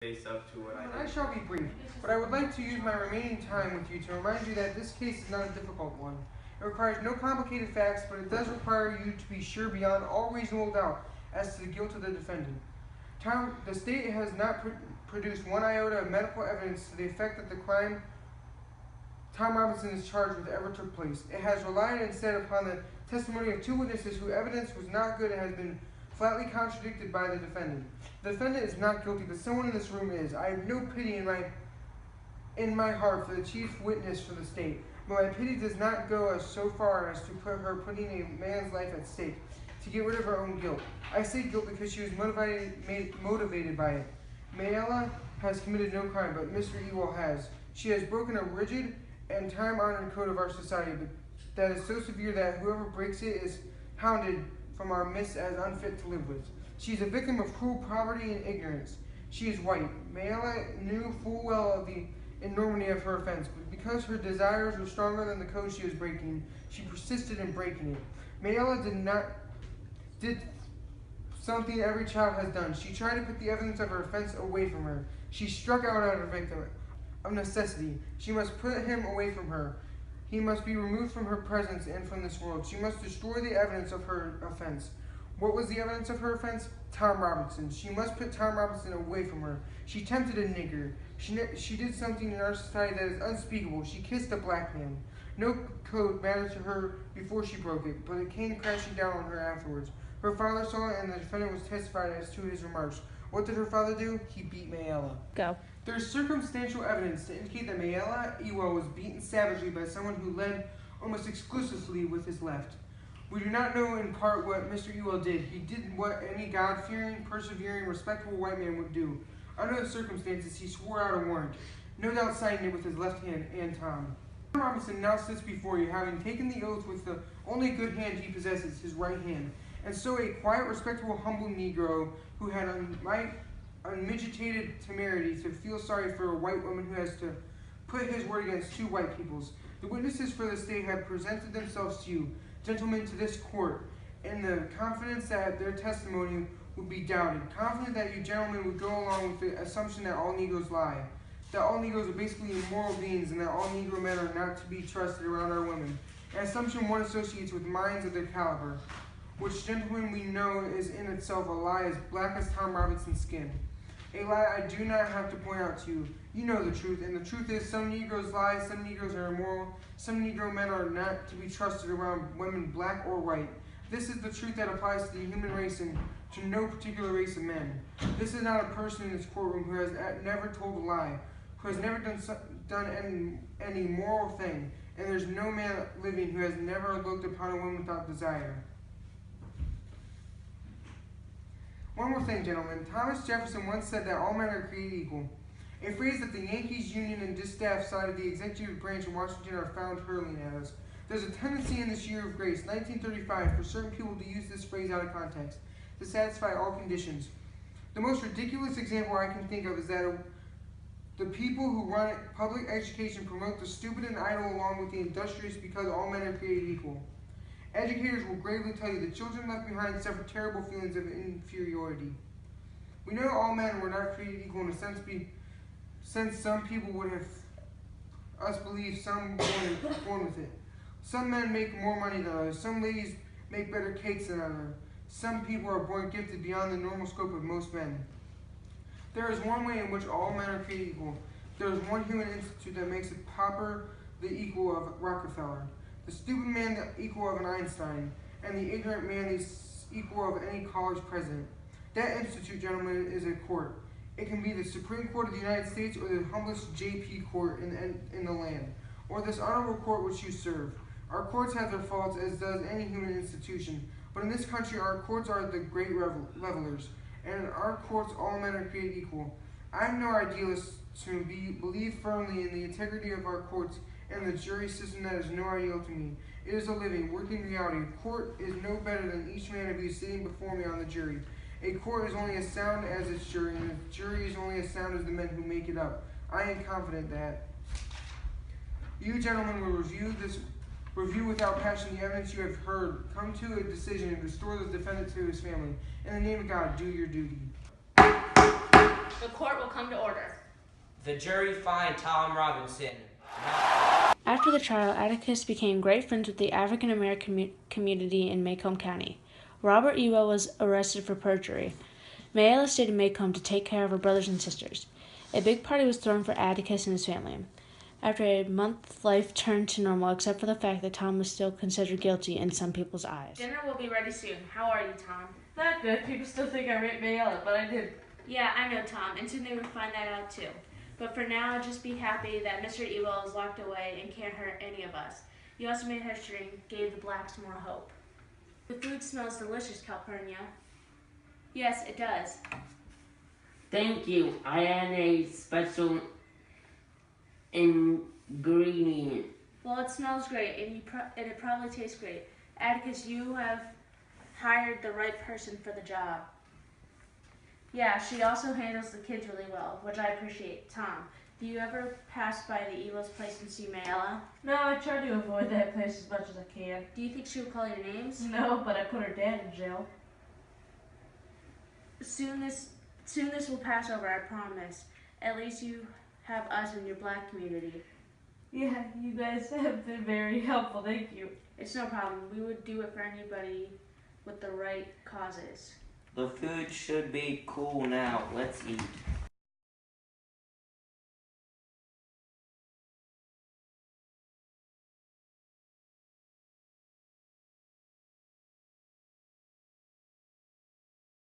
face up to what I shall be brief, but I would like to use my remaining time with you to remind you that this case is not a difficult one. It requires no complicated facts, but it does require you to be sure beyond all reasonable doubt as to the guilt of the defendant. The state has not produced one iota of medical evidence to the effect that the crime Tom Robinson is charged with ever took place. It has relied instead upon the testimony of two witnesses whose evidence was not good and has been flatly contradicted by the defendant. The defendant is not guilty, but someone in this room is. I have no pity in my heart for the chief witness for the state, but my pity does not go so far as to put her putting a man's life at stake to get rid of her own guilt. I say guilt because she was motivated by it. Mayella has committed no crime, but Mr. Ewell has. She has broken a rigid and time-honored code of our society, but that is so severe that whoever breaks it is hounded from our midst as unfit to live with. She is a victim of cruel poverty and ignorance. She is white. Mayella knew full well of the enormity of her offense, but because her desires were stronger than the code she was breaking, she persisted in breaking it. Mayella did something every child has done. She tried to put the evidence of her offense away from her. She struck out at her victim. Of necessity, she must put him away from her. He must be removed from her presence and from this world. She must destroy the evidence of her offense. What was the evidence of her offense? Tom Robinson. She must put Tom Robinson away from her. She tempted a nigger. She did something in our society that is unspeakable. She kissed a black man. No code mattered to her before she broke it, but it came crashing down on her afterwards. Her father saw it, and the defendant was testified as to his remarks. What did her father do? He beat Mayella. Go. There is circumstantial evidence to indicate that Mayella Ewell was beaten savagely by someone who led almost exclusively with his left. We do not know in part what Mr. Ewell did. He did what any God-fearing, persevering, respectable white man would do. Under the circumstances, he swore out a warrant, no doubt signing it with his left hand and Tom. Tom Robinson now sits before you, having taken the oath with the only good hand he possesses, his right hand, and so a quiet, respectable, humble Negro who had unmitigated temerity to feel sorry for a white woman who has to put his word against two white peoples. The witnesses for the state have presented themselves to you, gentlemen, to this court, in the confidence that their testimony would be doubted, confident that you gentlemen would go along with the assumption that all Negroes lie, that all Negroes are basically immoral beings, and that all Negro men are not to be trusted around our women, an assumption one associates with minds of their caliber, which, gentlemen, we know is in itself a lie as black as Tom Robinson's skin. A lie I do not have to point out to you. You know the truth, and the truth is some Negroes lie, some Negroes are immoral, some Negro men are not to be trusted around women black or white. This is the truth that applies to the human race and to no particular race of men. This is not a person in this courtroom who has never told a lie, who has never done any moral thing, and there's no man living who has never looked upon a woman without desire. One more thing, gentlemen. Thomas Jefferson once said that all men are created equal, a phrase that the Yankees, Union, and distaff side of the executive branch in Washington are found hurling at us. There's a tendency in this year of grace, 1935, for certain people to use this phrase out of context, to satisfy all conditions. The most ridiculous example I can think of is that the people who run public education promote the stupid and idle along with the industrious because all men are created equal. Educators will gravely tell you that children left behind suffer terrible feelings of inferiority. We know all men were not created equal in a sense, since some people would have us believe some born with it. Some men make more money than others. Some ladies make better cakes than others. Some people are born gifted beyond the normal scope of most men. There is one way in which all men are created equal. There is one human institute that makes it Popper the equal of Rockefeller, the stupid man the equal of an Einstein, and the ignorant man the equal of any college president. That institute, gentlemen, is a court. It can be the Supreme Court of the United States or the humblest JP court in the land, or this honorable court which you serve. Our courts have their faults, as does any human institution, but in this country our courts are the great levelers, and in our courts all men are created equal. I am no idealist to believe firmly in the integrity of our courts and the jury system. That is no ideal to me. It is a living, working reality. A court is no better than each man of you sitting before me on the jury. A court is only as sound as its jury, and a jury is only as sound as the men who make it up. I am confident that you, gentlemen, will review without passion the evidence you have heard, come to a decision, and restore the defendant to his family. In the name of God, do your duty. The court will come to order. The jury find Tom Robinson. After the trial, Atticus became great friends with the African American community in Macomb County. Robert Ewell was arrested for perjury. Mayella stayed in Macomb to take care of her brothers and sisters. A big party was thrown for Atticus and his family. After a month, life turned to normal, except for the fact that Tom was still considered guilty in some people's eyes. Dinner will be ready soon. How are you, Tom? Not good. People still think I raped Mayella, but I didn't. Yeah, I know, Tom, and soon they will find that out too. But for now, just be happy that Mr. Ewell is locked away and can't hurt any of us. You also made history and gave the blacks more hope. The food smells delicious, Calpurnia. Yes, it does. Thank you. I add a special ingredient. Well, it smells great, and it probably tastes great. Atticus, you have hired the right person for the job. Yeah, she also handles the kids really well, which I appreciate. Tom, do you ever pass by the Ewell's place and see Mayella? No, I try to avoid that place as much as I can. Do you think she will call your names? No, but I put her dad in jail. Soon this will pass over, I promise. At least you have us in your black community. Yeah, you guys have been very helpful. Thank you. It's no problem. We would do it for anybody with the right causes. The food should be cool now. Let's eat.